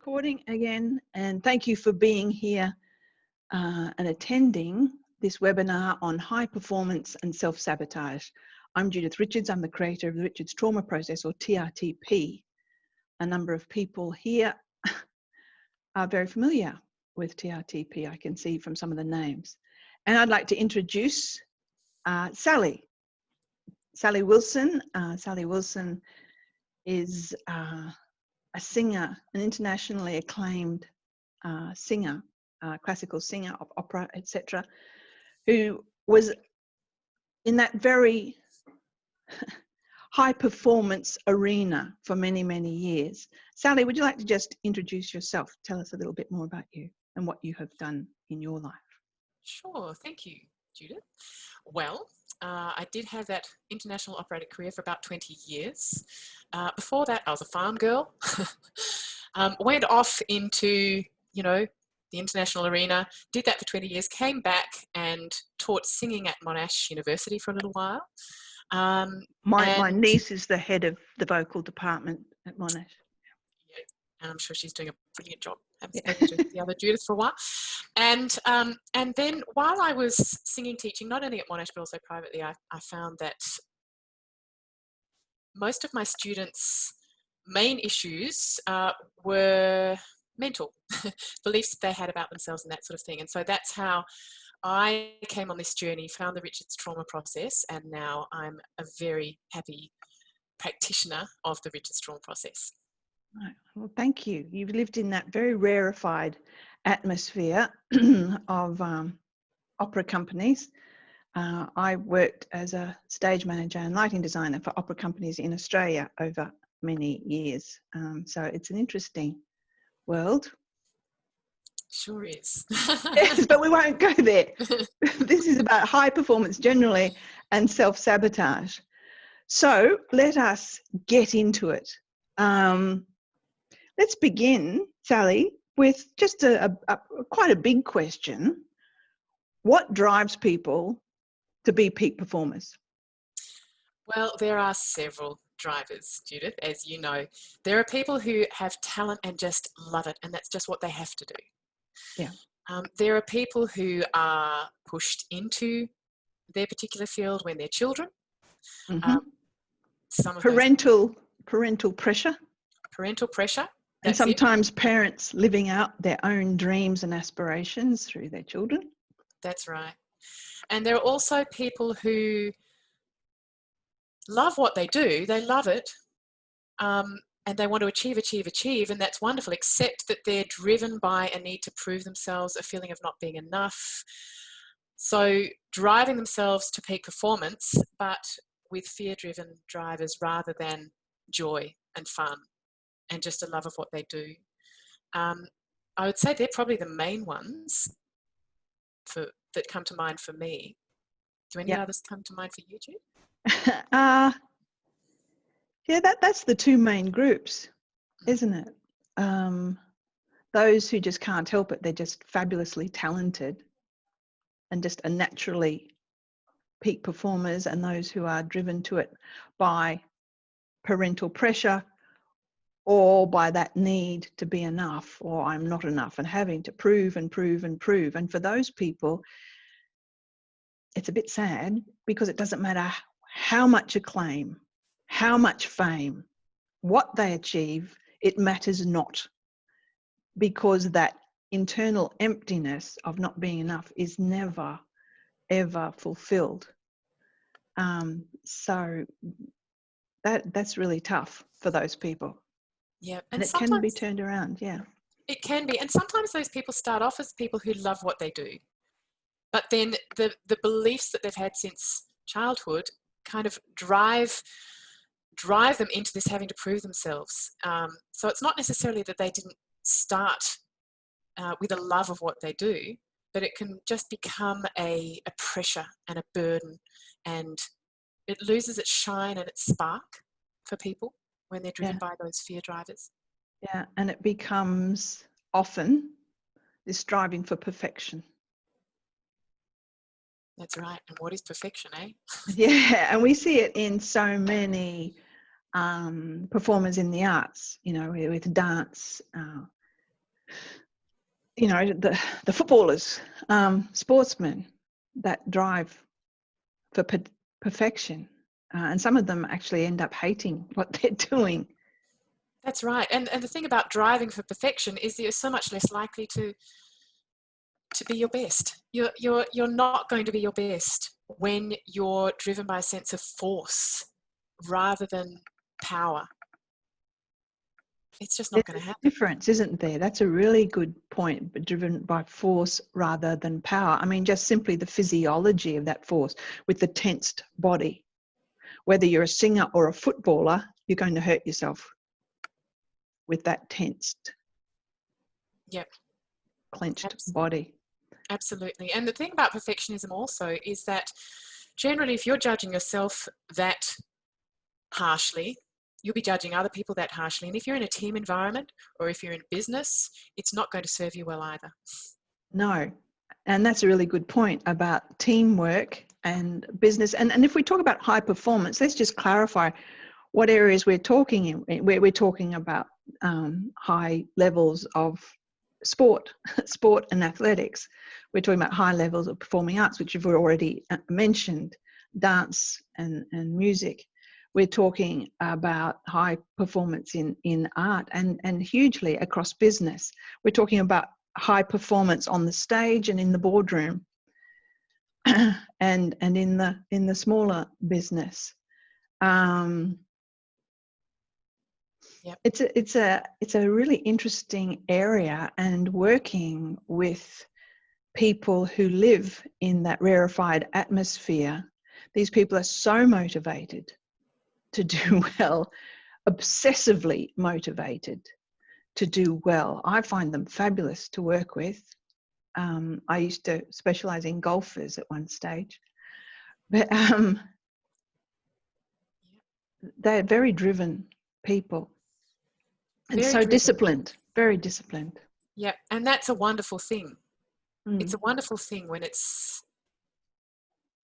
recording again, and thank you for being here and attending this webinar on high performance and self-sabotage. I'm Judith Richards. I'm the creator of the Richards Trauma Process, or TRTP. A number of people here are very familiar with TRTP, I can see from some of the names. And I'd like to introduce Sally Wilson. Sally Wilson is a singer, an internationally acclaimed singer, classical singer of opera, etc., who was in that very high performance arena for many, many years. Sally, would you like to just introduce yourself? Tell us a little bit more about you and what you have done in your life. Sure, thank you, Judith. Well, I did have that international operatic career for about 20 years. Before that, I was a farm girl. Went off into, the international arena, did that for 20 years, came back and taught singing at Monash University for a little while. My niece is the head of the vocal department at Monash. Yeah, and I'm sure she's doing a brilliant job. I haven't spoken to the other Judith for a while. And then while I was singing, teaching, not only at Monash but also privately, I found that most of my students' main issues were mental beliefs that they had about themselves and that sort of thing. And so that's how I came on this journey, found the Richards Trauma Process, and now I'm a very happy practitioner of the Richards Trauma Process. Right. Well, thank you. You've lived in that very rarefied atmosphere of opera companies. I worked as a stage manager and lighting designer for opera companies in Australia over many years. So it's an interesting world. Sure is. Yes, but we won't go there. This is about high performance generally and self-sabotage. So let us get into it. Let's begin, Sally, with just quite a big question. What drives people to be peak performers? Well, there are several drivers, Judith, as you know. There are people who have talent and just love it, and that's just what they have to do. Yeah. There are people who are pushed into their particular field when they're children. Mm-hmm. Some of parental pressure. Parental pressure. And sometimes parents living out their own dreams and aspirations through their children. That's right. And there are also people who love what they do. They love it. And they want to achieve, and that's wonderful, except that they're driven by a need to prove themselves, a feeling of not being enough. So driving themselves to peak performance, but with fear-driven drivers rather than joy and fun and just a love of what they do. I would say they're probably the main ones that come to mind for me. Do any others come to mind for you, Jude? Yeah, that's the two main groups, isn't it? Those who just can't help it, they're just fabulously talented and just are naturally peak performers, and those who are driven to it by parental pressure or by that need to be enough, or I'm not enough, and having to prove and prove and prove. And for those people, it's a bit sad because it doesn't matter how much acclaim, how much fame, what they achieve, it matters not, because that internal emptiness of not being enough is never, ever fulfilled. So that's really tough for those people. Yeah, and it can be turned around. Yeah, it can be. And sometimes those people start off as people who love what they do, but then the beliefs that they've had since childhood kind of drive them into this having to prove themselves. So it's not necessarily that they didn't start with a love of what they do, but it can just become a pressure and a burden, and it loses its shine and its spark for people when they're driven by those fear drivers. Yeah, and it becomes often this striving for perfection. That's right. And what is perfection, eh? Yeah, and we see it in so many performers in the arts, with dance, you know, the footballers, sportsmen that drive for perfection, and some of them actually end up hating what they're doing. That's right. And the thing about driving for perfection is you're so much less likely to be your best. You're not going to be your best when you're driven by a sense of force rather than power. It's just not going to happen. Difference, isn't there? That's a really good point, but driven by force rather than power. I mean, just simply the physiology of that force with the tensed body. Whether you're a singer or a footballer, you're going to hurt yourself with that tensed, clenched body. Absolutely. And the thing about perfectionism also is that generally if you're judging yourself that harshly, you'll be judging other people that harshly. And if you're in a team environment or if you're in business, it's not going to serve you well either. No. And that's a really good point about teamwork and business. And if we talk about high performance, let's just clarify what areas we're talking in, where we're talking about high levels of sport and athletics. We're talking about high levels of performing arts, which you've already mentioned, dance and music. We're talking about high performance in art and hugely across business. We're talking about high performance on the stage and in the boardroom and in the smaller business. It's a really interesting area, and working with people who live in that rarefied atmosphere, these people are so motivated to do well, obsessively motivated to do well. I find them fabulous to work with. I used to specialize in golfers at one stage, but they're very driven people and very so driven. Disciplined, very disciplined. Yeah, and that's a wonderful thing. It's a wonderful thing when it's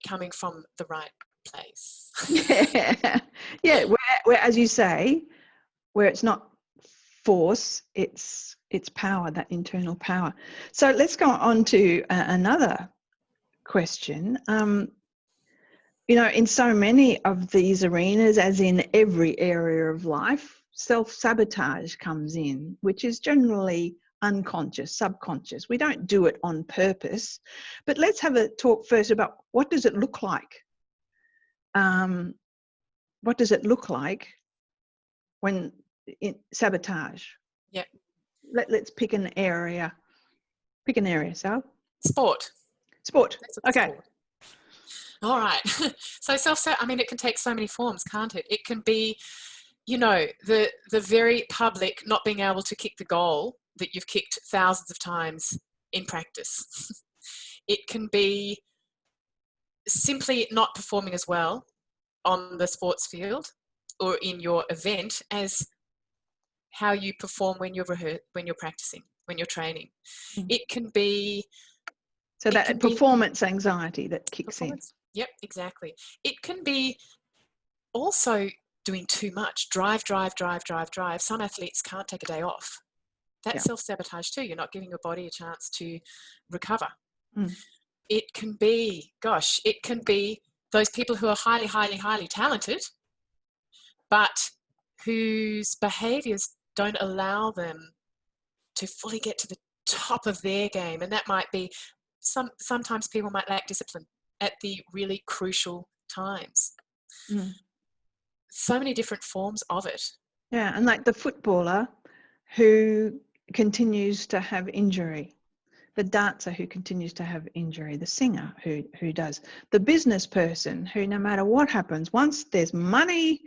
coming from the right place. Yeah. Where, as you say, where it's not force, it's power, that internal power. So let's go on to another question. You know, in so many of these arenas, as in every area of life, self-sabotage comes in, which is generally unconscious, subconscious. We don't do it on purpose. But let's have a talk first about what does it look like? What does it look like when in sabotage? Yeah. Let's pick an area. Pick an area, Sal. Sport. Okay. Sport. All right. So I mean, it can take so many forms, can't it? It can be, you know, the very public not being able to kick the goal that you've kicked thousands of times in practice. It can be simply not performing as well on the sports field or in your event as how you perform when you're practicing, when you're training. It can be... So that performance anxiety that kicks in. Yep, exactly. It can be also doing too much. Drive. Some athletes can't take a day off. That's self-sabotage too. You're not giving your body a chance to recover. It can be those people who are highly talented, but whose behaviors don't allow them to fully get to the top of their game. And that might be, sometimes people might lack discipline at the really crucial times. So many different forms of it. Yeah, and like the footballer who continues to have injury, the dancer who continues to have injury, the singer who does, the business person who, no matter what happens, once there's money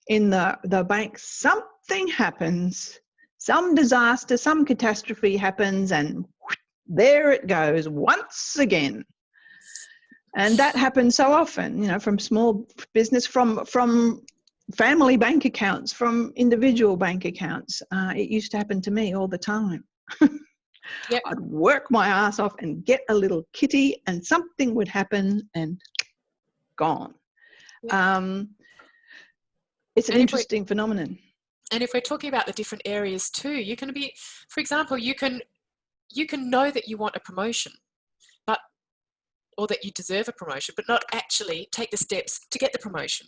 in the bank, something happens, some disaster, some catastrophe happens, and there it goes once again. And that happens so often, you know, from small business, from family bank accounts, from individual bank accounts. It used to happen to me all the time. I'd work my ass off and get a little kitty and something would happen and gone. It's an interesting phenomenon. And if we're talking about the different areas too, you can be, for example, you can you can know that you want a promotion, but or that you deserve a promotion, but not actually take the steps to get the promotion.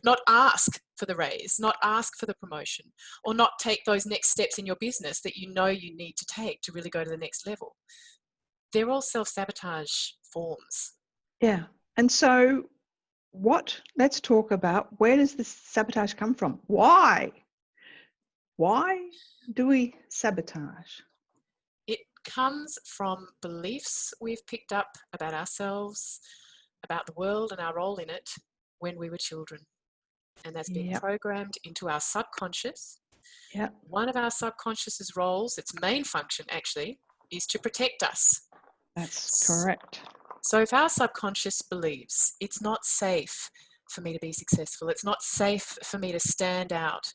Not ask for the raise, not ask for the promotion, or not take those next steps in your business that you know you need to take to really go to the next level. They're all self-sabotage forms. Yeah. And so let's talk about, where does this sabotage come from? Why do we sabotage? It comes from beliefs we've picked up about ourselves, about the world and our role in it when we were children. And that's been programmed into our subconscious. Yeah. One of our subconscious's roles, its main function actually, is to protect us. That's correct. So if our subconscious believes it's not safe for me to be successful, it's not safe for me to stand out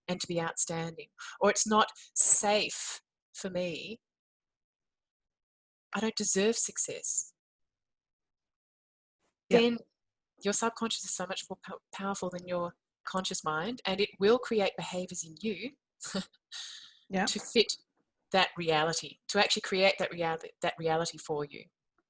and to be outstanding, or it's not safe for me, I don't deserve success, then your subconscious is so much more powerful than your conscious mind, and it will create behaviors in you to fit that reality, to actually create that reality for you.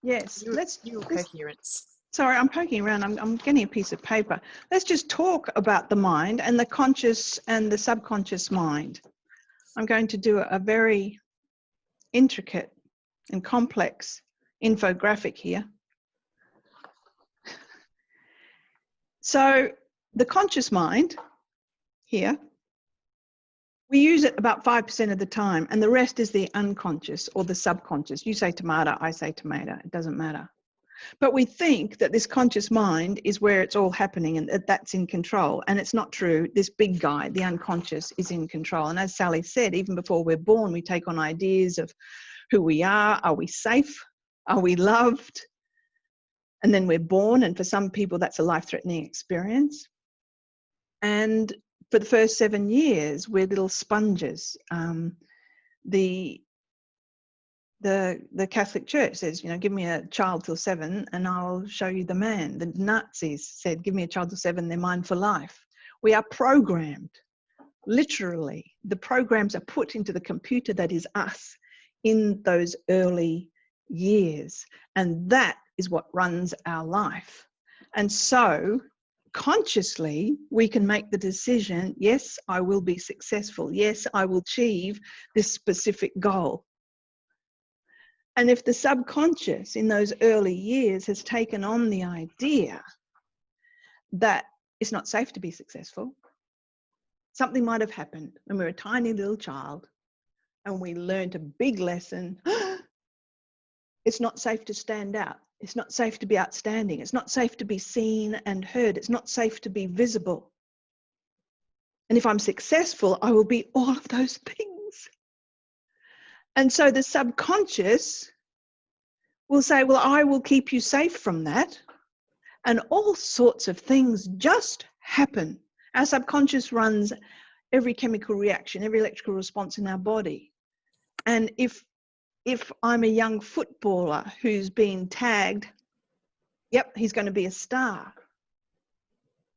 Yes. Coherence. Sorry, I'm poking around. I'm getting a piece of paper. Let's just talk about the mind and the conscious and the subconscious mind. I'm going to do a very intricate and complex infographic here. So the conscious mind here, we use it about 5% of the time, and the rest is the unconscious or the subconscious. You say tomato, I say tomato, it doesn't matter. But we think that this conscious mind is where it's all happening and that's in control. And it's not true. This big guy, the unconscious, is in control. And as Sally said, even before we're born, we take on ideas of who we are. Are we safe? Are we loved? And then we're born. And for some people, that's a life-threatening experience. And for the first 7 years, we're little sponges. The Catholic Church says, give me a child till 7 and I'll show you the man. The Nazis said, give me a child till 7, they're mine for life. We are programmed, literally. The programs are put into the computer that is us in those early years. And that is what runs our life. And so consciously, we can make the decision, yes, I will be successful. Yes, I will achieve this specific goal. And if the subconscious in those early years has taken on the idea that it's not safe to be successful, something might have happened when we were a tiny little child and we learned a big lesson. It's not safe to stand out. It's not safe to be outstanding. It's not safe to be seen and heard. It's not safe to be visible. And if I'm successful, I will be all of those things. And so the subconscious will say, well, I will keep you safe from that. And all sorts of things just happen. Our subconscious runs every chemical reaction, every electrical response in our body. And if I'm a young footballer who's been tagged, yep, he's going to be a star.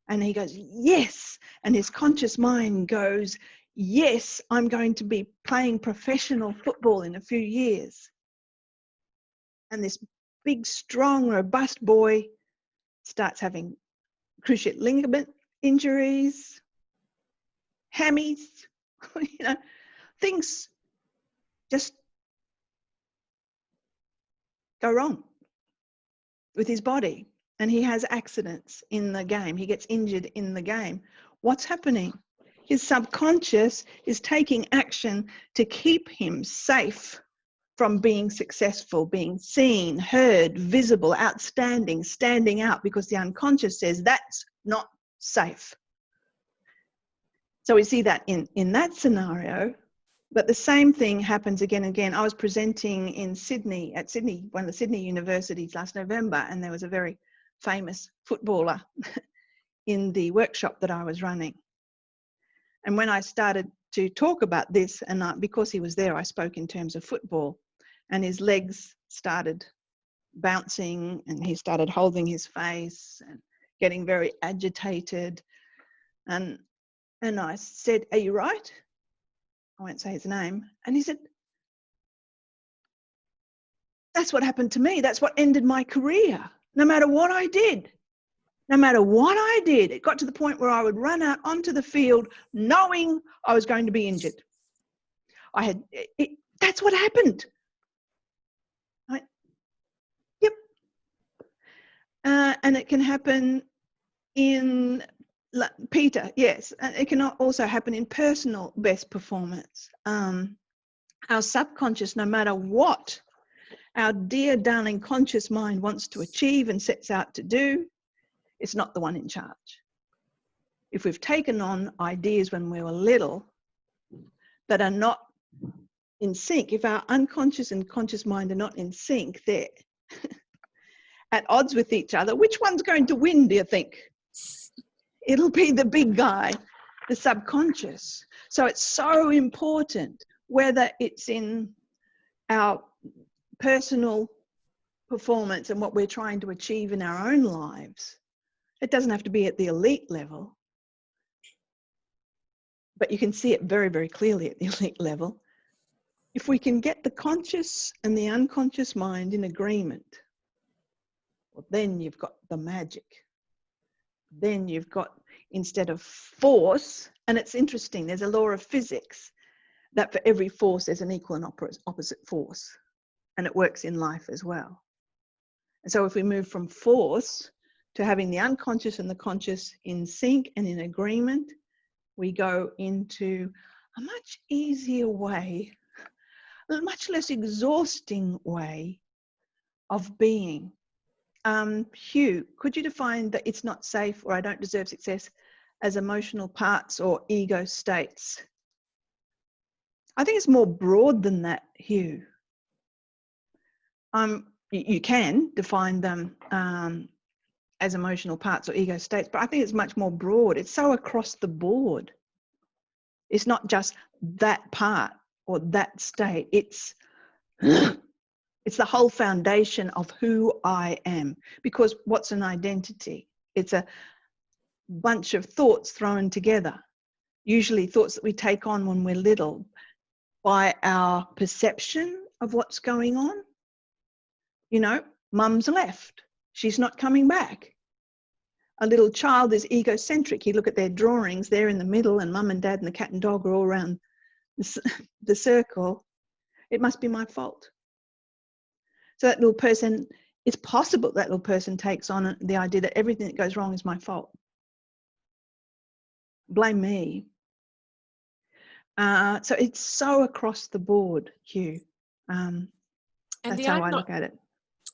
And he goes, yes. And his conscious mind goes, yes, I'm going to be playing professional football in a few years. And this big, strong, robust boy starts having cruciate ligament injuries, hammies, things just go wrong with his body. And he has accidents in the game. He gets injured in the game. What's happening? His subconscious is taking action to keep him safe from being successful, being seen, heard, visible, outstanding, standing out, because the unconscious says that's not safe. So we see that in that scenario, but the same thing happens again and again. I was presenting in Sydney, at Sydney, one of the Sydney universities last November, and there was a very famous footballer in the workshop that I was running. And when I started to talk about this, and because he was there, I spoke in terms of football, and his legs started bouncing and he started holding his face and getting very agitated. And I said, are you right? I won't say his name. And he said, That's what happened to me. That's what ended my career. No matter what I did, it got to the point where I would run out onto the field knowing I was going to be injured. That's what happened. Yep. And it can happen in Peter, yes. And it can also happen in personal best performance. Our subconscious, no matter what our dear darling conscious mind wants to achieve and sets out to do, it's not the one in charge. If we've taken on ideas when we were little that are not in sync, if our unconscious and conscious mind are not in sync, they're at odds with each other, which one's going to win, do you think? It'll be the big guy, the subconscious. So it's so important, whether it's in our personal performance and what we're trying to achieve in our own lives. It doesn't have to be at the elite level, but you can see it very, very clearly at the elite level. If we can get the conscious and the unconscious mind in agreement, well, then you've got the magic. Then you've got, instead of force, and it's interesting, there's a law of physics that for every force there's an equal and opposite force, and it works in life as well. And so if we move from force to having the unconscious and the conscious in sync and in agreement, we go into a much easier way, a much less exhausting way of being. Hugh, could you define that it's not safe or I don't deserve success as emotional parts or ego states? I think it's more broad than that, Hugh. You can define them as emotional parts or ego states, but I think it's much more broad. It's so across the board. It's not just that part or that state. It's the whole foundation of who I am. Because what's an identity? It's a bunch of thoughts thrown together. Usually thoughts that we take on when we're little by our perception of what's going on. You know, mum's left. She's not coming back. A little child is egocentric. You look at their drawings, they're in the middle and mum and dad and the cat and dog are all around the circle. It must be my fault. So that little person, it's possible that little person takes on the idea that everything that goes wrong is my fault. Blame me. So it's so across the board, Hugh. That's how I look at it.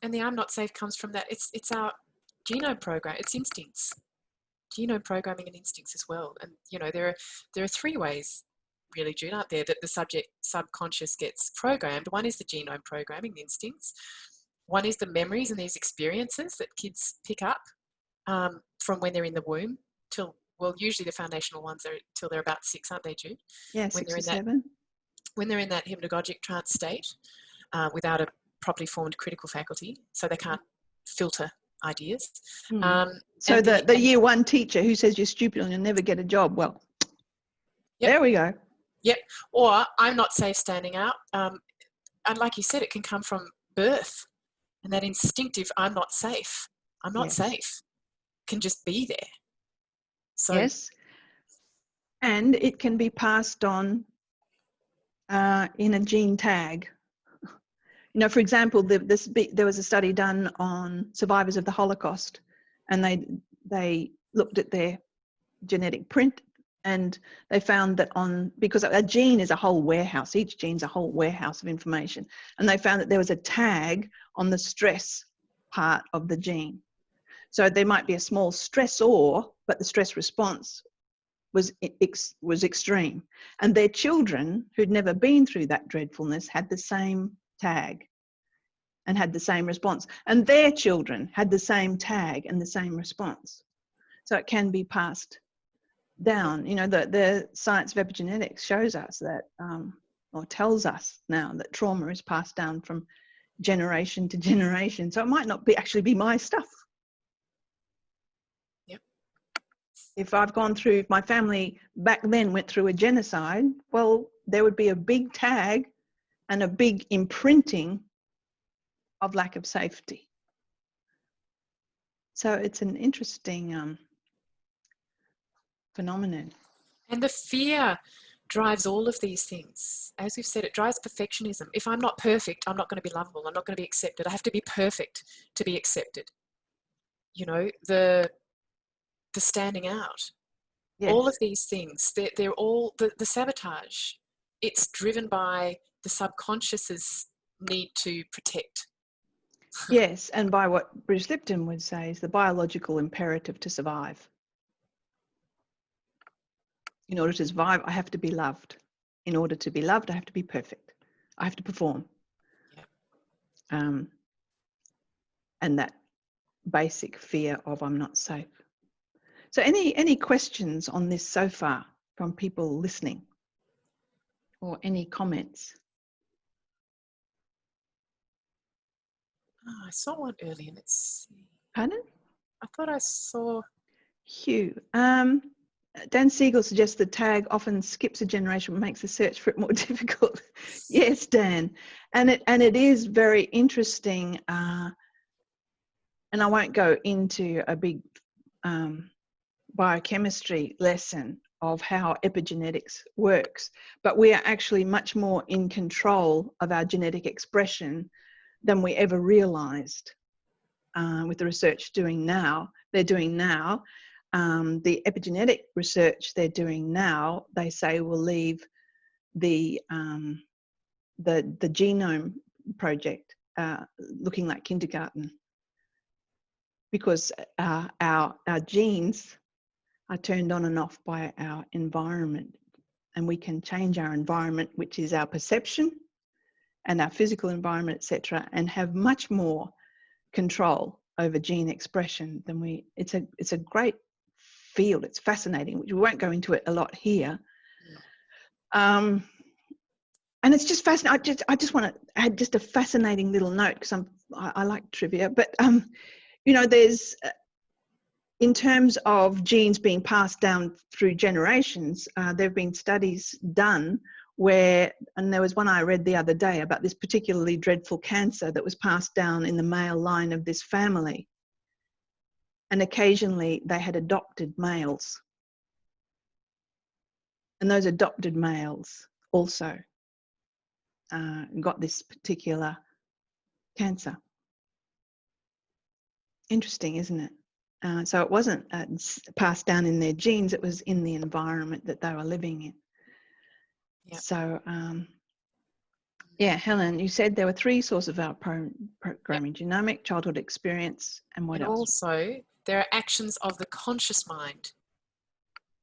And the I'm not safe comes from that. It's our genome program. It's instincts, genome programming and instincts as well. And you know there are three ways, really, Jude, aren't there, that the subconscious gets programmed. One is the genome programming, the instincts. One is the memories and these experiences that kids pick up from when they're in the womb till, well, usually the foundational ones are till they're about 6, aren't they, Jude? Yeah, 6 or 7. When they're in that hypnagogic trance state without a properly formed critical faculty, so they can't filter ideas. So the year 1 teacher who says you're stupid and you'll never get a job, well, yep. There we go. Yep. Or I'm not safe standing out. And like you said, it can come from birth. And that instinctive, I'm not safe. I'm not safe. Can just be there. So, yes. And it can be passed on in a gene tag. You know, for example, there was a study done on survivors of the Holocaust, and they looked at their genetic print, and they found that because a gene is a whole warehouse, each gene's a whole warehouse of information, and they found that there was a tag on the stress part of the gene. So there might be a small stressor, but the stress response was extreme. And their children who'd never been through that dreadfulness had the same tag and had the same response. And their children had the same tag and the same response. So it can be passed down. You know, the science of epigenetics shows us that, or tells us now that trauma is passed down from generation to generation. So it might not actually be my stuff. Yep. If I've gone through, if my family back then went through a genocide, well, there would be a big tag and a big imprinting of lack of safety. So it's an interesting phenomenon. And the fear drives all of these things. As we've said, it drives perfectionism. If I'm not perfect, I'm not going to be lovable. I'm not going to be accepted. I have to be perfect to be accepted. You know, the standing out. Yes. All of these things, they're all the sabotage. It's driven by the subconscious's need to protect. Yes, and by what Bruce Lipton would say is the biological imperative to survive. In order to survive, I have to be loved. In order to be loved, I have to be perfect. I have to perform. Yeah. And that basic fear of I'm not safe. So any questions on this so far from people listening? Or any comments? Oh, I saw one earlier. Let's see. Pardon? I thought I saw... Hugh. Dan Siegel suggests the tag often skips a generation and makes the search for it more difficult. Yes, Dan. And it is very interesting. And I won't go into a big biochemistry lesson of how epigenetics works, but we are actually much more in control of our genetic expression than we ever realized with the research they're doing now. The epigenetic research they're doing now, they say will leave the genome project looking like kindergarten, because our genes are turned on and off by our environment, and we can change our environment, which is our perception and our physical environment, etc., and have much more control over gene expression than we. It's a great field. It's fascinating, which we won't go into it a lot here. And it's just fascinating. I just want to add just a fascinating little note, because I like trivia, but you know, there's in terms of genes being passed down through generations, there have been studies done where, and there was one I read the other day about this particularly dreadful cancer that was passed down in the male line of this family. And occasionally they had adopted males. And those adopted males also got this particular cancer. Interesting, isn't it? So it wasn't passed down in their genes, it was in the environment that they were living in. Yep. So, yeah, Helen, you said there were 3 sources of our programming: yep. Genomic, childhood experience, and what else? Also, there are actions of the conscious mind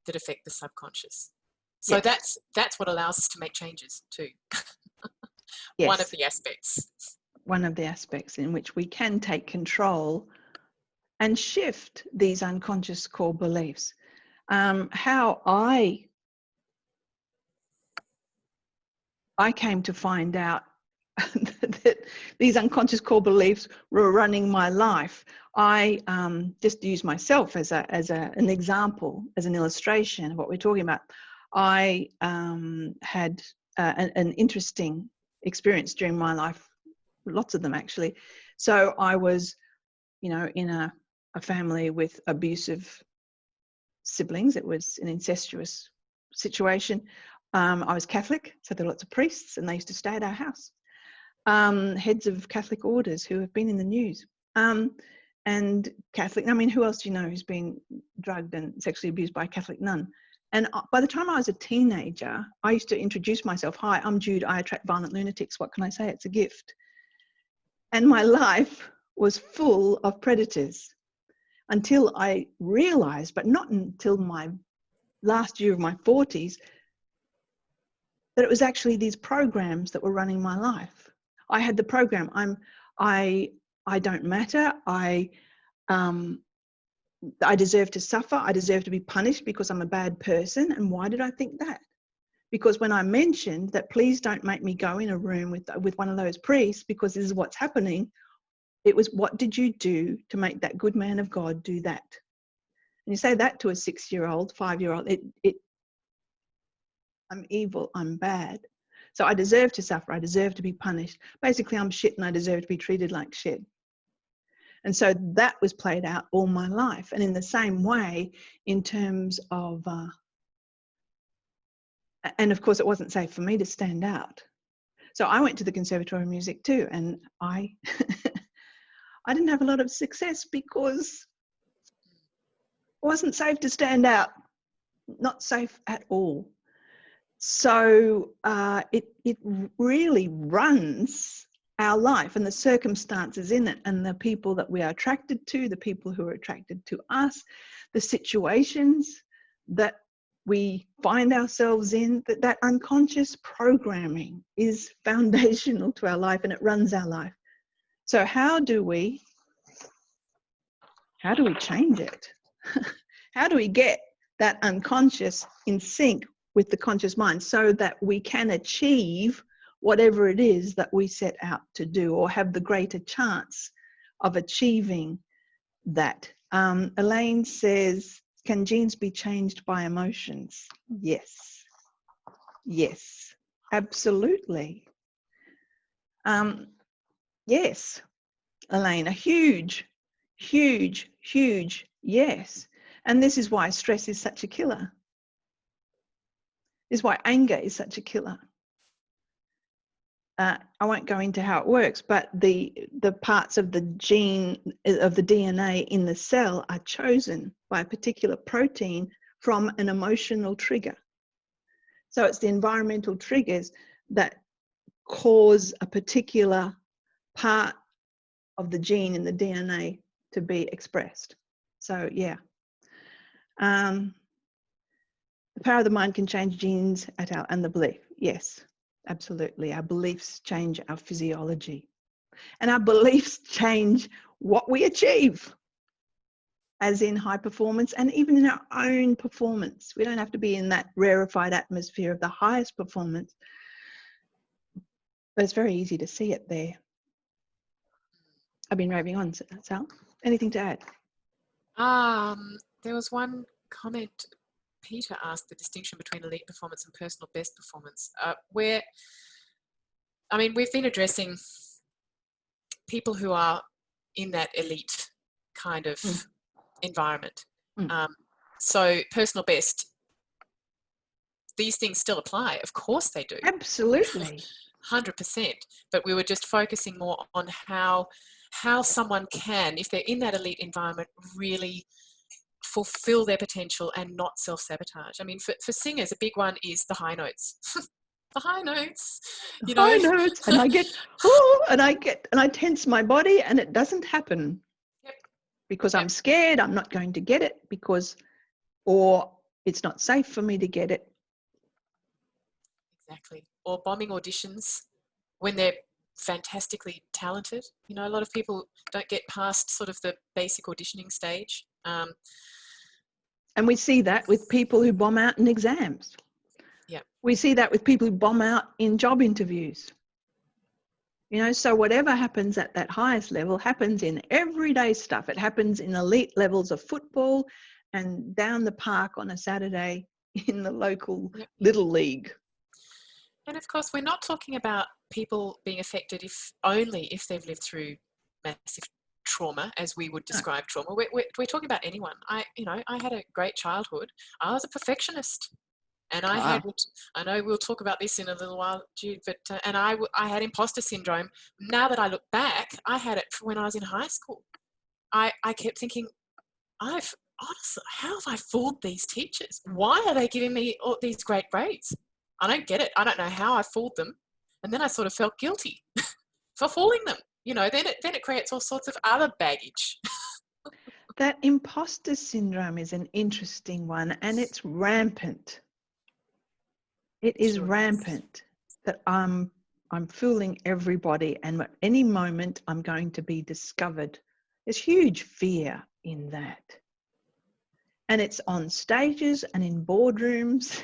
that affect the subconscious. So yes. that's what allows us to make changes too. Yes. One of the aspects. One of the aspects in which we can take control and shift these unconscious core beliefs. How I came to find out that these unconscious core beliefs were running my life. I just use myself as an example, as an illustration of what we're talking about. I had an interesting experience during my life, lots of them actually. So I was, you know, in a family with abusive siblings. It was an incestuous situation. I was Catholic, so there were lots of priests, and they used to stay at our house. Heads of Catholic orders who have been in the news. And Catholic, I mean, who else do you know who's been drugged and sexually abused by a Catholic nun? And by the time I was a teenager, I used to introduce myself. Hi, I'm Jude. I attract violent lunatics. What can I say? It's a gift. And my life was full of predators until I realized, but not until my last year of my 40s, that it was actually these programs that were running my life. I had the program, I don't matter, I deserve to suffer, I deserve to be punished because I'm a bad person. And why did I think that? Because when I mentioned that, please don't make me go in a room with one of those priests because this is what's happening, it was, what did you do to make that good man of God do that? And you say that to a 6-year-old, 5-year-old, I'm evil, I'm bad. So I deserve to suffer. I deserve to be punished. Basically, I'm shit and I deserve to be treated like shit. And so that was played out all my life. And in the same way, in terms of, and of course, it wasn't safe for me to stand out. So I went to the Conservatory of Music too, and I didn't have a lot of success because it wasn't safe to stand out, not safe at all. So it really runs our life and the circumstances in it, and the people that we are attracted to, the people who are attracted to us, the situations that we find ourselves in, that unconscious programming is foundational to our life, and it runs our life. So how do we change it? How do we get that unconscious in sync with the conscious mind so that we can achieve whatever it is that we set out to do, or have the greater chance of achieving that? Elaine says, can genes be changed by emotions? Yes. Yes, absolutely. Yes, Elaine, a huge, huge, huge yes. And this is why stress is such a killer. This is why anger is such a killer. I won't go into how it works, but the parts of the gene, of the DNA in the cell, are chosen by a particular protein from an emotional trigger. So it's the environmental triggers that cause a particular part of the gene in the DNA to be expressed. So yeah. The power of the mind can change genes and the belief. Yes, absolutely. Our beliefs change our physiology, and our beliefs change what we achieve, as in high performance, and even in our own performance. We don't have to be in that rarefied atmosphere of the highest performance, but it's very easy to see it there. I've been raving on, Sal. Anything to add? There was one comment. Peter asked the distinction between elite performance and personal best performance, where, I mean, we've been addressing people who are in that elite kind of environment. So personal best, these things still apply. Of course they do. Absolutely. 100%. But we were just focusing more on how someone can, if they're in that elite environment, really fulfill their potential and not self-sabotage. I mean, for singers, a big one is the high notes. The high notes, you know. High notes, and I get, and I tense my body, and it doesn't happen. Yep. Because I'm scared, I'm not going to get it, or it's not safe for me to get it. Exactly. Or bombing auditions when they're fantastically talented. You know, a lot of people don't get past sort of the basic auditioning stage. And we see that with people who bomb out in exams. Yeah. We see that with people who bomb out in job interviews. You know, so whatever happens at that highest level happens in everyday stuff. It happens in elite levels of football and down the park on a Saturday in the local little league. And of course, we're not talking about people being affected only if they've lived through massive trauma, as we would describe trauma. We're talking about anyone. I had a great childhood. I was a perfectionist. And I know we'll talk about this in a little while, Jude, but I had imposter syndrome. Now that I look back, I had it when I was in high school. I kept thinking, honestly, how have I fooled these teachers? Why are they giving me all these great grades? I don't get it. I don't know how I fooled them. And then I sort of felt guilty for fooling them. You know, then it creates all sorts of other baggage. That imposter syndrome is an interesting one, and it's rampant. It is rampant that I'm fooling everybody, and at any moment I'm going to be discovered. There's huge fear in that. And it's on stages and in boardrooms.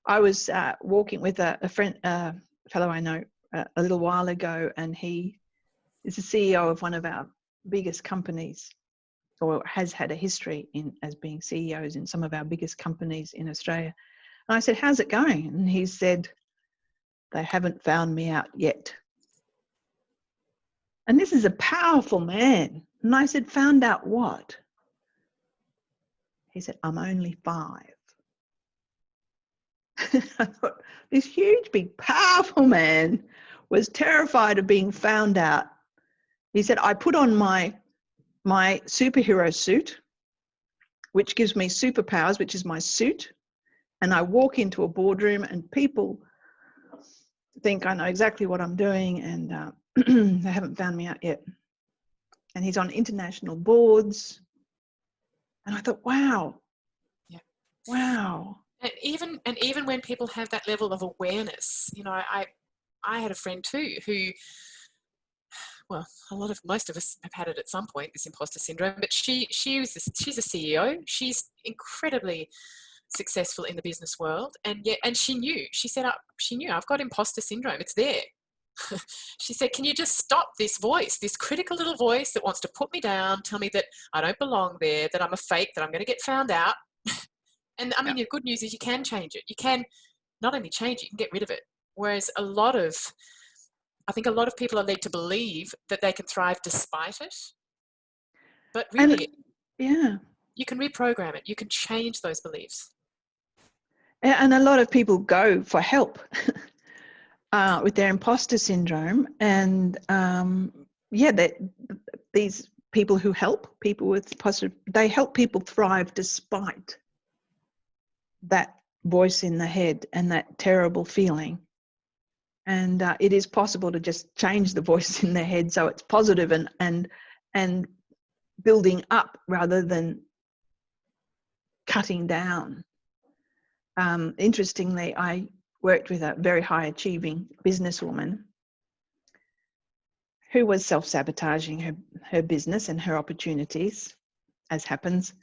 I was walking with a friend, a fellow I know a little while ago, and he is the CEO of one of our biggest companies, or has had a history as being CEOs in some of our biggest companies in Australia. And I said, how's it going? And he said, They haven't found me out yet. And this is a powerful man. And I said, found out what? He said, I'm only 5. I thought, this huge, big, powerful man was terrified of being found out. He said, I put on my superhero suit, which gives me superpowers, which is my suit. And I walk into a boardroom and people think I know exactly what I'm doing, and they haven't found me out yet. And he's on international boards. And I thought, wow. Yeah. Wow. And even when people have that level of awareness, you know, I had a friend too who, well, most of us have had it at some point, this imposter syndrome, but she's a CEO. She's incredibly successful in the business world, and she knew I've got imposter syndrome. It's there. She said, can you just stop this voice, this critical little voice that wants to put me down, tell me that I don't belong there, that I'm a fake, that I'm going to get found out. And I mean, the good news is you can change it. You can not only change it, you can get rid of it. Whereas I think a lot of people are led to believe that they can thrive despite it. But really, you can reprogram it. You can change those beliefs. And a lot of people go for help with their imposter syndrome. And these people who help people with imposter, they help people thrive despite that voice in the head and that terrible feeling. And it is possible to just change the voice in their head so it's positive and building up rather than cutting down. Interestingly, I worked with a very high achieving businesswoman who was self-sabotaging her business and her opportunities, as happens.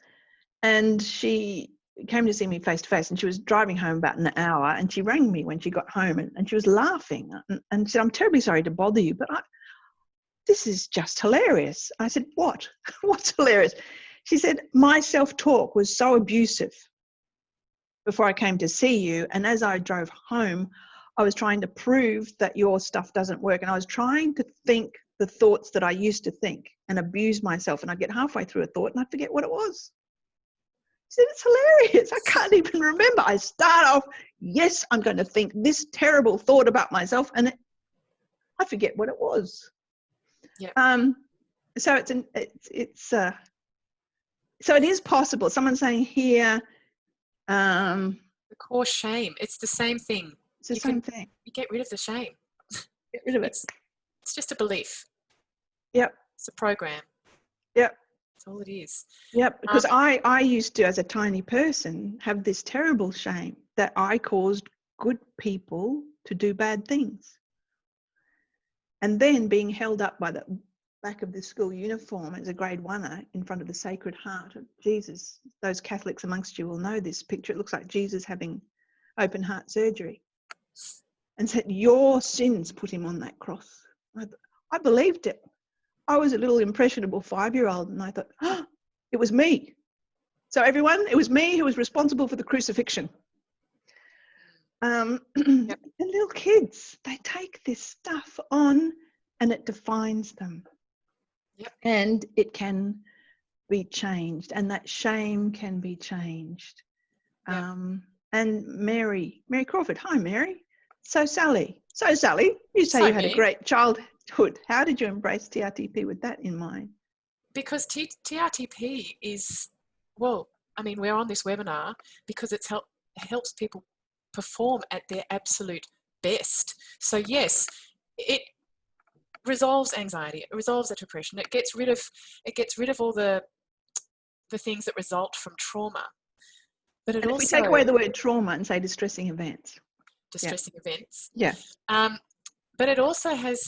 And she came to see me face to face, and she was driving home about an hour, and she rang me when she got home, and she was laughing and said, I'm terribly sorry to bother you, but this is just hilarious. I said, what? What's hilarious? She said, my self-talk was so abusive before I came to see you, and as I drove home, I was trying to prove that your stuff doesn't work, and I was trying to think the thoughts that I used to think and abuse myself, and I'd get halfway through a thought and I'd forget what it was. She said, it's hilarious. I can't even remember. I start off, yes, I'm going to think this terrible thought about myself, and I forget what it was. Yeah. So so it is possible. Someone's saying here, the core shame. It's the same thing. It's the same thing. You get rid of the shame. Get rid of it. It's just a belief. Yep. It's a program. Yep. That's all it is. Yep. Because I used to, as a tiny person, have this terrible shame that I caused good people to do bad things. And then being held up by the back of the school uniform as a grade 1er in front of the Sacred Heart of Jesus. Those Catholics amongst you will know this picture. It looks like Jesus having open heart surgery. And said, your sins put him on that cross. I believed it. I was a little impressionable 5-year-old, and I thought, oh, it was me. So everyone, it was me who was responsible for the crucifixion. And little kids, they take this stuff on and it defines them. Yep. And it can be changed, and that shame can be changed. Yep. And Mary Crawford, hi Mary. So Sally, you say you had a great childhood. How did you embrace TRTP with that in mind? Because TRTP is, well, I mean, we're on this webinar because it helps people perform at their absolute best. So yes, it resolves anxiety, it resolves the depression, it gets rid of all the things that result from trauma. But if we take away the word trauma and say distressing events. Yeah. But it also has,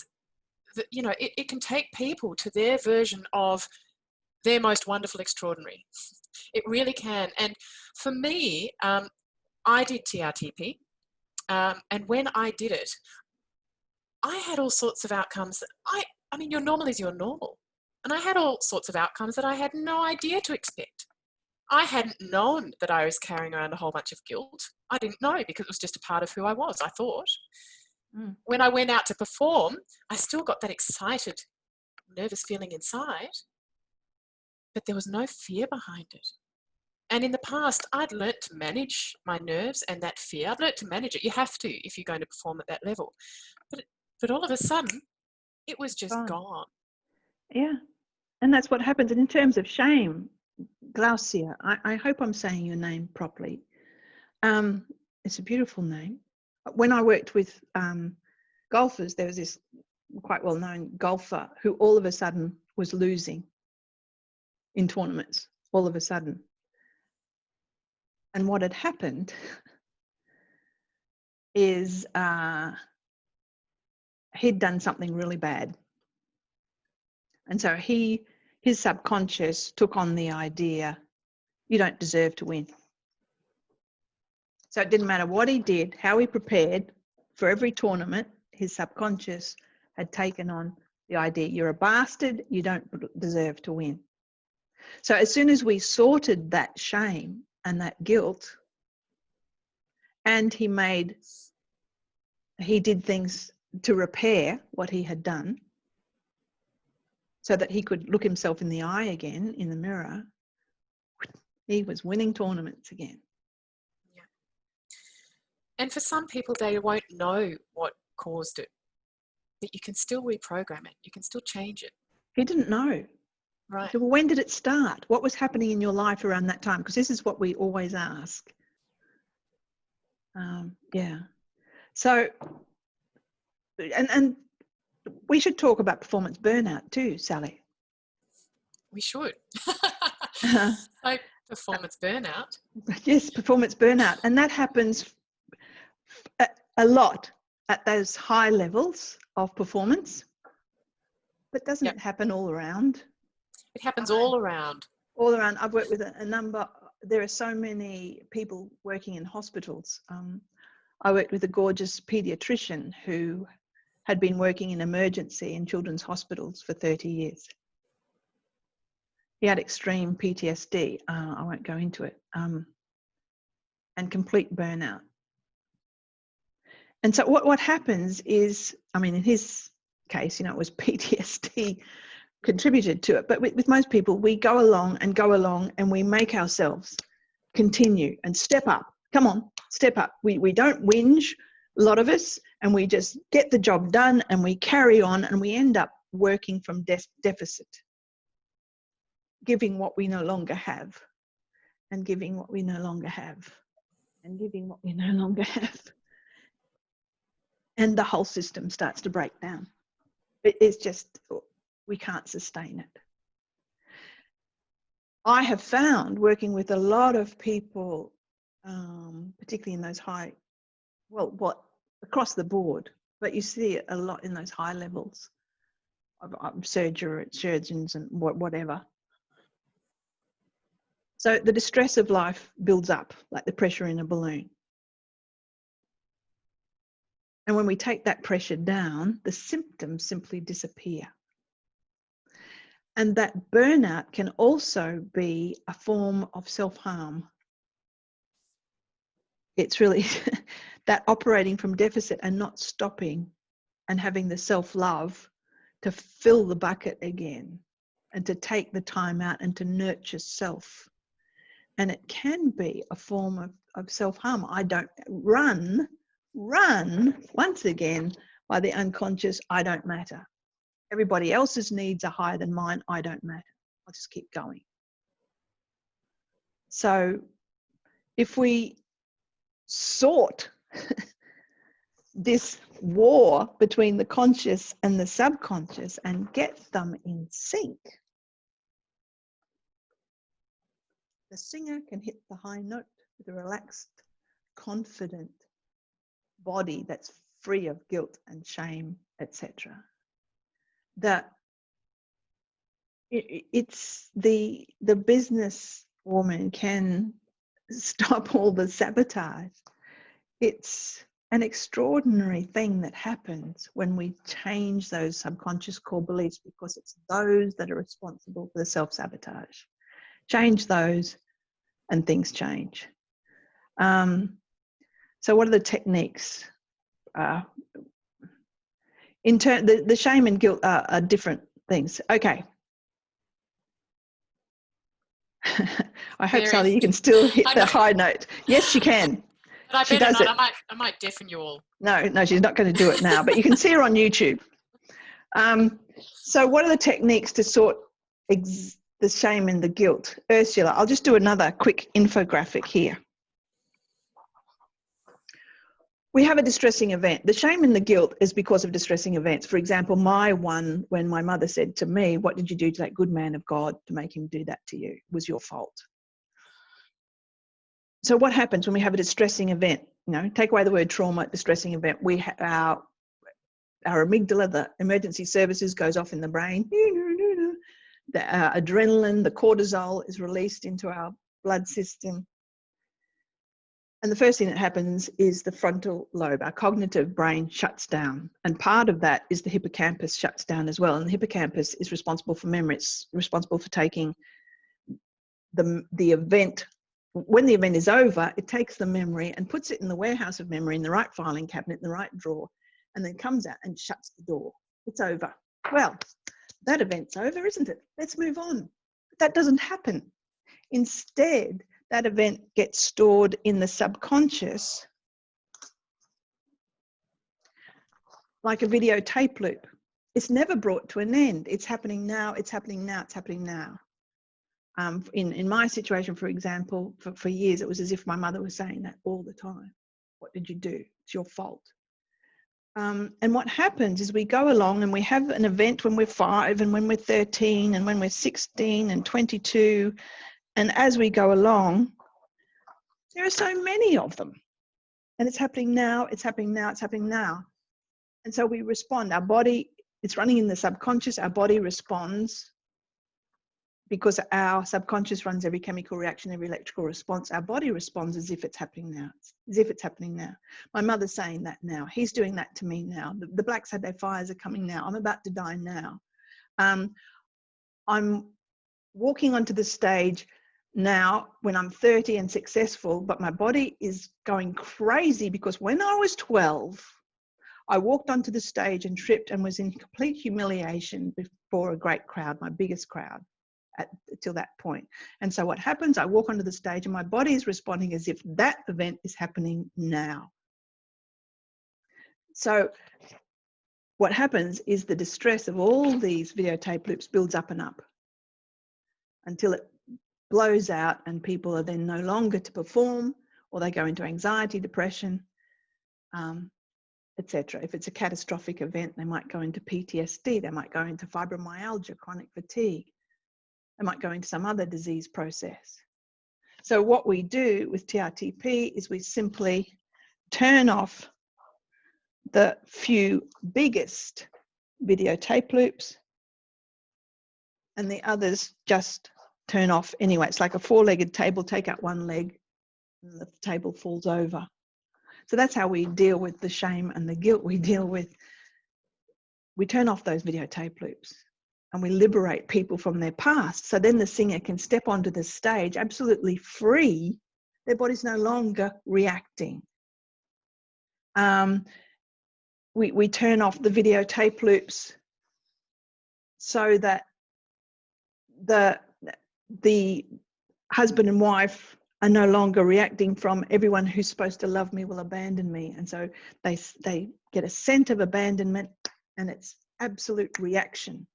it can take people to their version of their most wonderful extraordinary. It really can. And for me, I did TRTP. And when I did it, I had all sorts of outcomes. I mean, your normal is your normal. And I had all sorts of outcomes that I had no idea to expect. I hadn't known that I was carrying around a whole bunch of guilt. I didn't know because it was just a part of who I was, I thought. When I went out to perform, I still got that excited, nervous feeling inside, but there was no fear behind it. And in the past, I'd learnt to manage my nerves and that fear. I'd learnt to manage it. You have to if you're going to perform at that level. But all of a sudden, it was just gone. Yeah. And that's what happens. And in terms of shame, Glaucia, I hope I'm saying your name properly. It's a beautiful name. When I worked with golfers, there was this quite well-known golfer who all of a sudden was losing in tournaments, all of a sudden. And what had happened is he'd done something really bad. And so his subconscious took on the idea, you don't deserve to win. So it didn't matter what he did, how he prepared for every tournament, his subconscious had taken on the idea, you're a bastard, you don't deserve to win. So as soon as we sorted that shame and that guilt, and he did things to repair what he had done so that he could look himself in the eye again in the mirror, he was winning tournaments again. Yeah. And for some people, they won't know what caused it, but you can still reprogram it. You can still change it. He didn't know. Right. So when did it start? What was happening in your life around that time? Because this is what we always ask. Yeah. So, and we should talk about performance burnout too, Sally. We should. Like performance burnout. Yes, performance burnout. And that happens a lot at those high levels of performance. But doesn't it happen all around? It happens all around. All around. I've worked with a number. There are so many people working in hospitals. I worked with a gorgeous pediatrician who had been working in emergency in children's hospitals for 30 years. He had extreme PTSD. I won't go into it. And complete burnout. And so what happens is, I mean, in his case, it was PTSD contributed to it. But with most people, we go along and we make ourselves continue and step up. Come on, step up. We don't whinge, a lot of us, and we just get the job done and we carry on and we end up working from deficit, giving what we no longer have and giving what we no longer have and giving what we no longer have. And the whole system starts to break down. It's just, we can't sustain it. I have found working with a lot of people, particularly in those high, across the board, but you see it a lot in those high levels of surgeons and whatever. So the distress of life builds up like the pressure in a balloon. And when we take that pressure down, the symptoms simply disappear. And that burnout can also be a form of self-harm. It's really that operating from deficit and not stopping and having the self-love to fill the bucket again and to take the time out and to nurture self. And it can be a form of self-harm. I don't run once again by the unconscious, I don't matter. Everybody else's needs are higher than mine, I don't matter. I'll just keep going. So if we sort this war between the conscious and the subconscious and get them in sync, the singer can hit the high note with a relaxed, confident body that's free of guilt and shame, etc. That it's the business woman can stop all the sabotage. It's an extraordinary thing that happens when we change those subconscious core beliefs, because it's those that are responsible for the self-sabotage. Change those and things change. So what are the techniques? In turn, the shame and guilt are different things. Okay. I hope, Sally, you can still hit the high note. Yes, she can. But I She better does not. it. I might deafen you all. No, she's not going to do it now, but you can see her on YouTube. So what are the techniques to sort the shame and the guilt? Ursula, I'll just do another quick infographic here. We have a distressing event. The shame and the guilt is because of distressing events. For example, my one, when my mother said to me, "What did you do to that good man of God to make him do that to you? It was your fault." So what happens when we have a distressing event? You know, take away the word trauma, distressing event. Our amygdala, the emergency services, goes off in the brain. The adrenaline, the cortisol is released into our blood system. And the first thing that happens is the frontal lobe, our cognitive brain, shuts down. And part of that is the hippocampus shuts down as well. And the hippocampus is responsible for memory. It's responsible for taking the event. When the event is over, it takes the memory and puts it in the warehouse of memory in the right filing cabinet, in the right drawer, and then comes out and shuts the door. It's over. Well, that event's over, isn't it? Let's move on. But that doesn't happen. Instead, that event gets stored in the subconscious like a videotape loop. It's never brought to an end. It's happening now, it's happening now, it's happening now. In my situation, for example, for years, it was as if my mother was saying that all the time. What did you do? It's your fault. And what happens is we go along and we have an event when we're 5 and when we're 13 and when we're 16 and 22. And as we go along, there are so many of them. And it's happening now, it's happening now, it's happening now. And so we respond. Our body, it's running in the subconscious. Our body responds because our subconscious runs every chemical reaction, every electrical response. Our body responds as if it's happening now, as if it's happening now. My mother's saying that now. He's doing that to me now. The blacks had their fires are coming now. I'm about to die now. I'm walking onto the stage now when I'm 30 and successful, but my body is going crazy because when I was 12, I walked onto the stage and tripped and was in complete humiliation before a great crowd, my biggest crowd till that point. And so what happens, I walk onto the stage and my body is responding as if that event is happening now. So what happens is the distress of all these videotape loops builds up and up until it blows out and people are then no longer to perform, or they go into anxiety, depression, etc. If it's a catastrophic event, they might go into PTSD, they might go into fibromyalgia, chronic fatigue, they might go into some other disease process. So what we do with TRTP is we simply turn off the few biggest videotape loops and the others just turn off anyway. It's like a 4-legged table, take out one leg and the table falls over. So that's how we deal with the shame and the guilt. We turn off those videotape loops and we liberate people from their past. So then the singer can step onto the stage absolutely free. Their body's no longer reacting. We turn off the videotape loops so that the husband and wife are no longer reacting from everyone who's supposed to love me will abandon me. And so they get a scent of abandonment and it's absolute reaction.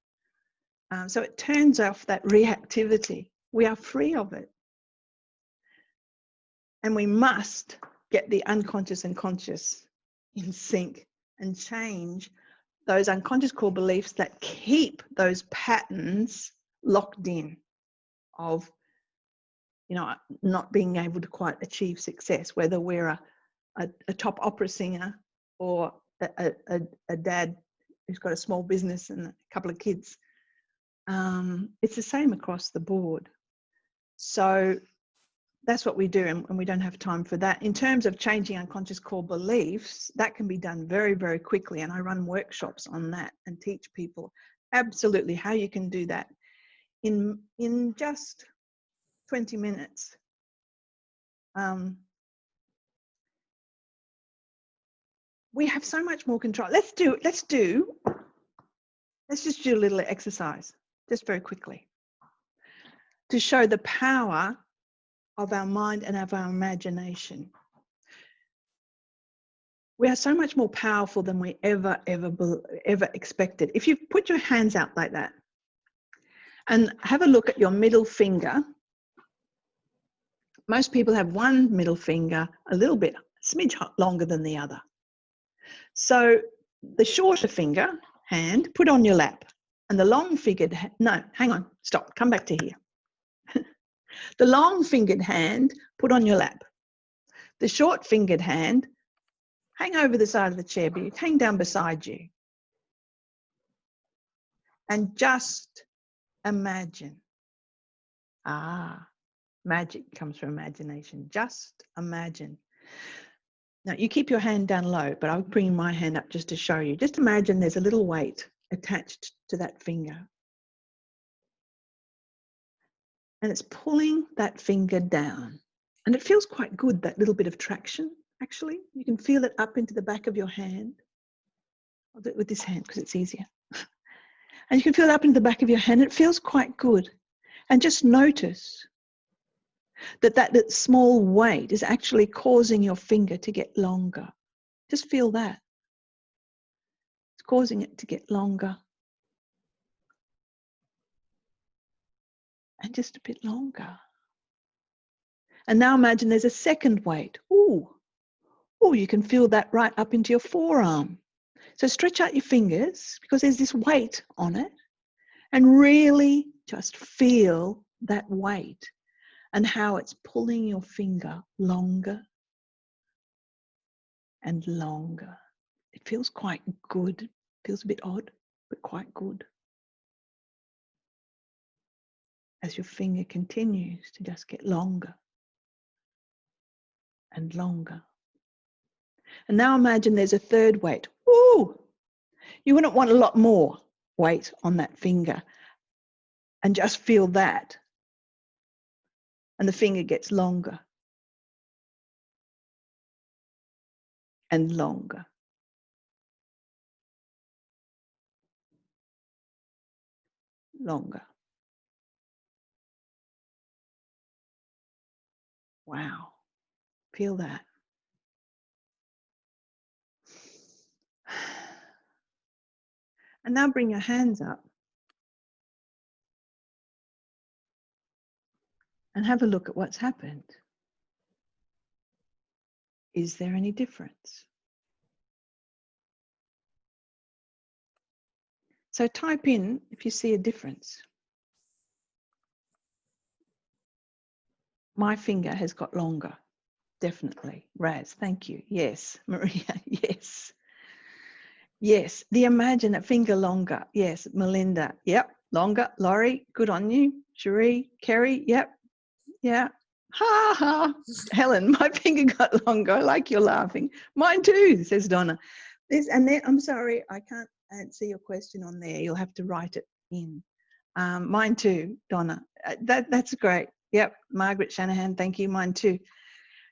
So it turns off that reactivity. We are free of it. And we must get the unconscious and conscious in sync and change those unconscious core beliefs that keep those patterns locked in of, you know, not being able to quite achieve success, whether we're a top opera singer or a dad who's got a small business and a couple of kids. It's the same across the board. So that's what we do, and we don't have time for that. In terms of changing unconscious core beliefs, that can be done very, very quickly, and I run workshops on that and teach people absolutely how you can do that in just 20 minutes. we have so much more control. Let's just do a little exercise, just very quickly, to show the power of our mind and of our imagination. We are so much more powerful than we ever expected. If you put your hands out like that and have a look at your middle finger, most people have one middle finger a little bit, smidge longer than the other. So the shorter finger hand, put on your lap, and the long fingered, no, hang on, stop, come back to here. The long fingered hand, put on your lap. The short fingered hand, hang over the side of the chair, but hang down beside you. And just imagine. Magic comes from imagination. Just imagine. Now, you keep your hand down low, but I'll bring my hand up just to show you. Just imagine there's a little weight attached to that finger. And it's pulling that finger down. And it feels quite good, that little bit of traction, actually. You can feel it up into the back of your hand. I'll do it with this hand because it's easier. And you can feel it up into the back of your hand. It feels quite good. And just notice that small weight is actually causing your finger to get longer. Just feel that. It's causing it to get longer. And just a bit longer. And now imagine there's a second weight. Ooh, you can feel that right up into your forearm. So stretch out your fingers because there's this weight on it. And really just feel that weight and how it's pulling your finger longer and longer. It feels quite good. It feels a bit odd, but quite good. As your finger continues to just get longer and longer. And now imagine there's a third weight. Ooh! You wouldn't want a lot more weight on that finger. And just feel that. And the finger gets longer and longer. Longer. Wow. Feel that. And now bring your hands up and have a look at what's happened. Is there any difference? So type in if you see a difference. My finger has got longer. Definitely. Raz, thank you. Yes. Maria, yes. Yes. The imagine that finger longer. Yes. Melinda, yep. Longer. Laurie, good on you. Cherie, Kerry, yep. Yeah. Ha ha. Helen, my finger got longer. I like your laughing. Mine too, says Donna. I'm sorry, I can't answer your question on there. You'll have to write it in. Mine too, Donna. That's great. Yep. Margaret Shanahan, thank you. Mine too.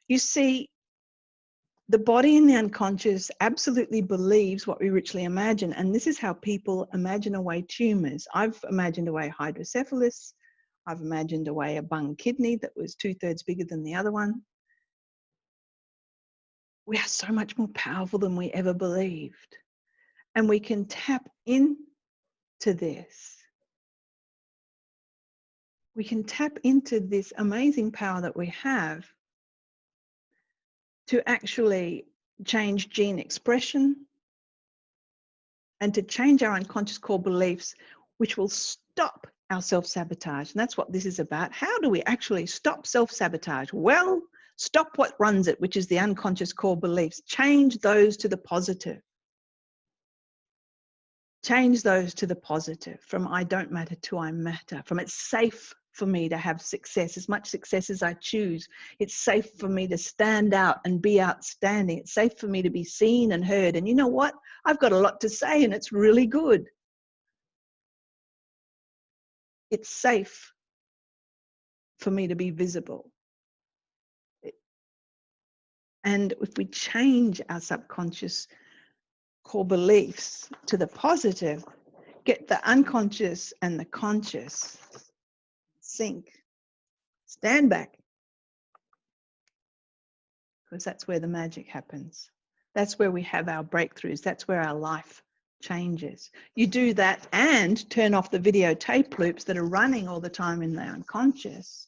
You see, the body in the unconscious absolutely believes what we richly imagine. And this is how people imagine away tumors. I've imagined away hydrocephalus. I've imagined away a bung kidney that was 2/3 bigger than the other one. We are so much more powerful than we ever believed. And we can tap into this. We can tap into this amazing power that we have to actually change gene expression and to change our unconscious core beliefs, which will stop our self-sabotage. And that's what this is about. How do we actually stop self-sabotage? Well, stop what runs it, which is the unconscious core beliefs. Change those to the positive. Change those to the positive, from I don't matter to I matter, from it's safe for me to have success, as much success as I choose. It's safe for me to stand out and be outstanding. It's safe for me to be seen and heard. And you know what? I've got a lot to say and it's really good. It's safe for me to be visible. And if we change our subconscious core beliefs to the positive, get the unconscious and the conscious sync, stand back, because that's where the magic happens. That's where we have our breakthroughs. That's where our life changes. You do that and turn off the videotape loops that are running all the time in the unconscious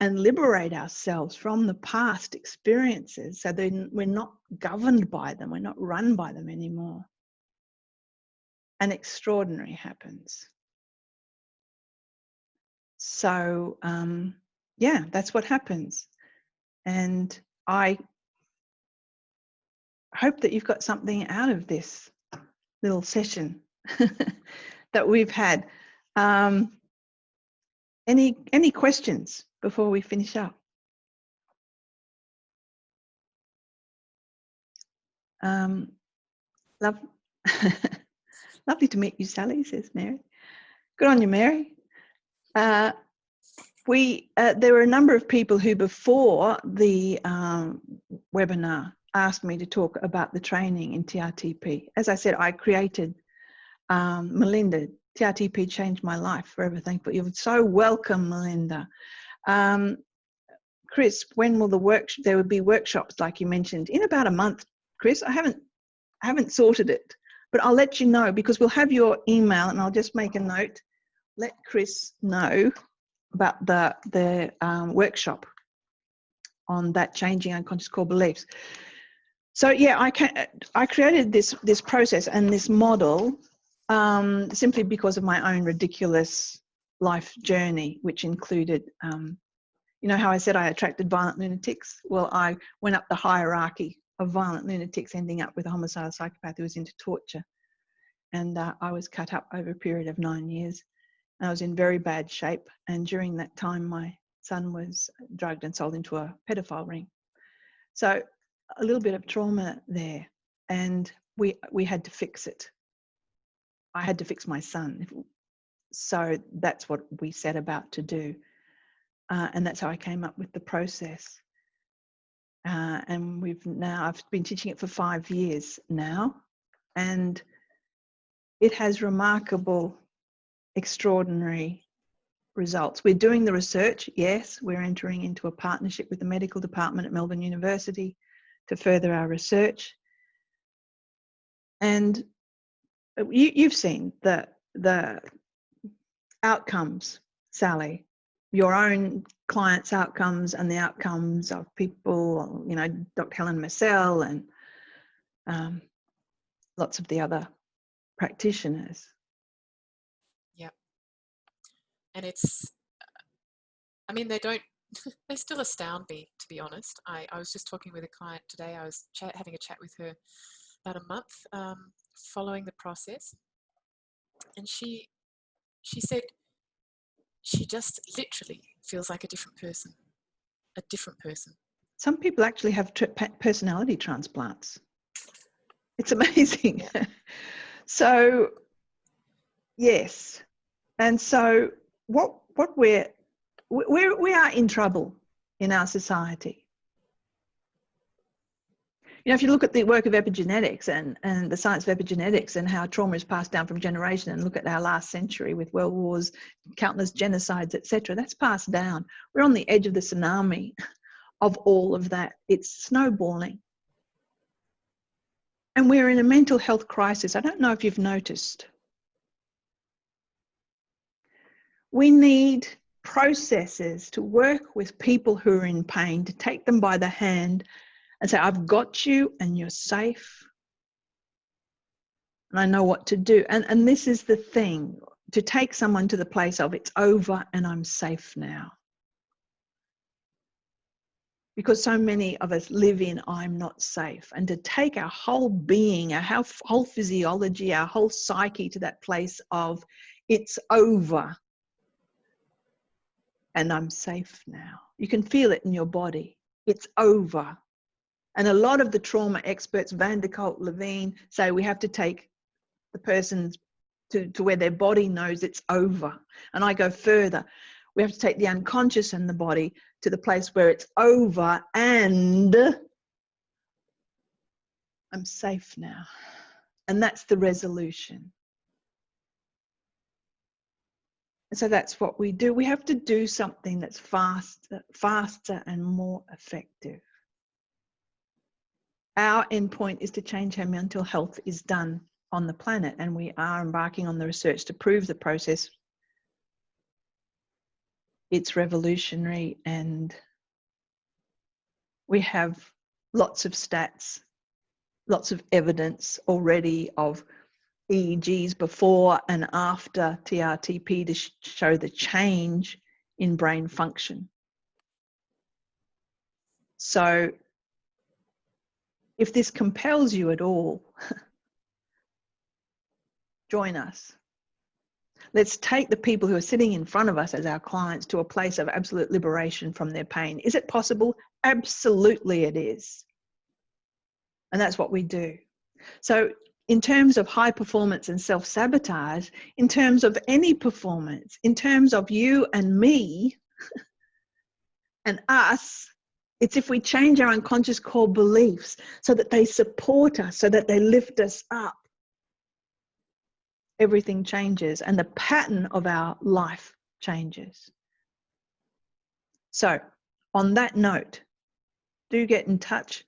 and liberate ourselves from the past experiences so then we're not governed by them, we're not run by them anymore. And extraordinary happens. So, yeah, that's what happens. And I hope that you've got something out of this little session that we've had. Any questions before we finish up? Lovely to meet you, Sally, says Mary. Good on you, Mary. There were a number of people who before the webinar asked me to talk about the training in TRTP. As I said, I created Melinda. TRTP changed my life, forever thankful. You're so welcome, Melinda. Chris, when will there will be workshops like you mentioned? In about a month, Chris. I haven't sorted it, but I'll let you know because we'll have your email and I'll just make a note. Let Chris know about the workshop on that changing unconscious core beliefs. So yeah, I created this process and this model simply because of my own ridiculous life journey, which included, you know how I said I attracted violent lunatics? Well, I went up the hierarchy of violent lunatics, ending up with a homicidal psychopath who was into torture. And I was cut up over a period of 9 years. And I was in very bad shape. And during that time, my son was drugged and sold into a pedophile ring. So a little bit of trauma there. And we had to fix it. I had to fix my son. So that's what we set about to do. And that's how I came up with the process. And I've been teaching it for 5 years now. And it has remarkable, extraordinary results. We're doing the research. Yes, we're entering into a partnership with the medical department at Melbourne University to further our research. And you've seen the outcomes, Sally, your own clients' outcomes and the outcomes of people, you know, Dr. Helen Marcel and lots of the other practitioners. Yeah. And I mean, they still astound me, to be honest. I was just talking with a client today. I was having a chat with her about a month following the process. And she said she just literally feels like a different person. Some people actually have personality transplants. It's amazing. Yeah. So, yes. And so what we are in trouble in our society. You know, if you look at the work of epigenetics and the science of epigenetics and how trauma is passed down from generation, and look at our last century with world wars, countless genocides, etc., that's passed down. We're on the edge of the tsunami of all of that. It's snowballing. And we're in a mental health crisis. I don't know if you've noticed. We need processes to work with people who are in pain, to take them by the hand and say, I've got you and you're safe. And I know what to do. And this is the thing, to take someone to the place of it's over and I'm safe now. Because so many of us live in I'm not safe. And to take our whole being, our whole physiology, our whole psyche to that place of it's over and I'm safe now. You can feel it in your body. It's over. And a lot of the trauma experts, Van der Kolk, Levine, say we have to take the person to where their body knows it's over. And I go further. We have to take the unconscious and the body to the place where it's over and I'm safe now. And that's the resolution. And so that's what we do. We have to do something that's faster and more effective. Our endpoint is to change how mental health is done on the planet, and we are embarking on the research to prove the process. It's revolutionary, and we have lots of stats, lots of evidence already of EEGs before and after TRTP to show the change in brain function. So if this compels you at all, join us. Let's take the people who are sitting in front of us as our clients to a place of absolute liberation from their pain. Is it possible? Absolutely it is. And that's what we do. So in terms of high performance and self-sabotage, in terms of any performance, in terms of you and me and us, it's if we change our unconscious core beliefs so that they support us, so that they lift us up, everything changes and the pattern of our life changes. So on that note, do get in touch.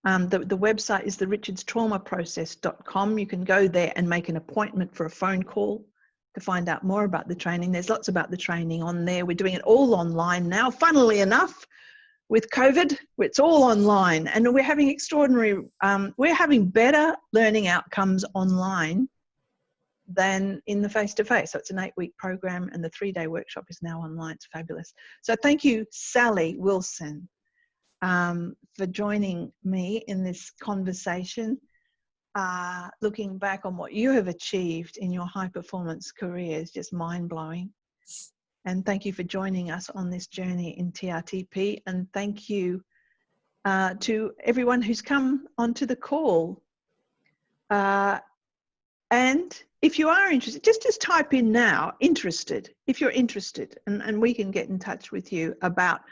The website is therichards.traumaprocess.com. You can go there and make an appointment for a phone call to find out more about the training. There's lots about the training on there. We're doing it all online now. Funnily enough, with COVID, it's all online, and we're having we're having better learning outcomes online than in the face-to-face. So it's an 8-week program, and the 3-day workshop is now online. It's fabulous. So thank you, Sally Wilson, for joining me in this conversation, looking back on what you have achieved in your high-performance career is just mind-blowing. And thank you for joining us on this journey in TRTP. And thank you to everyone who's come onto the call. And if you are interested, just type in now, interested, if you're interested, and we can get in touch with you about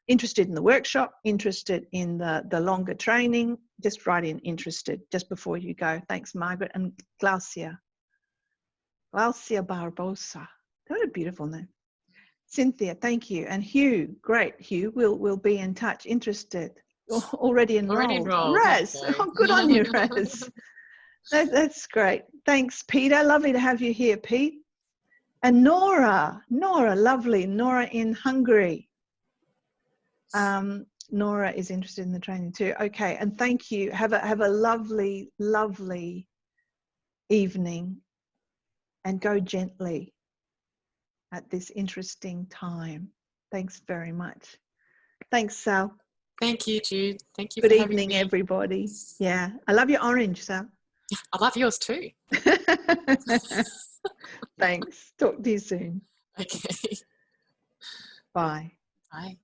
interested in the workshop, interested in the longer training. Just write in interested just before you go. Thanks, Margaret. And Glaucia Barbosa. What a beautiful name. Cynthia, thank you. And Hugh, great, Hugh, we'll be in touch. Interested, already enrolled. Already enrolled. Raz, oh, good on you, Raz. That's great. Thanks, Peter. Lovely to have you here, Pete. And Nora, lovely. Nora in Hungary. Nora is interested in the training too. Okay, and thank you. Have a lovely, lovely evening, and go gently at this interesting time. Thanks very much. Thanks, Sal. Thank you, Jude. Thank you. Good evening, everybody. Yeah, I love your orange, Sal. I love yours too. Thanks. Talk to you soon. Okay. Bye. Bye.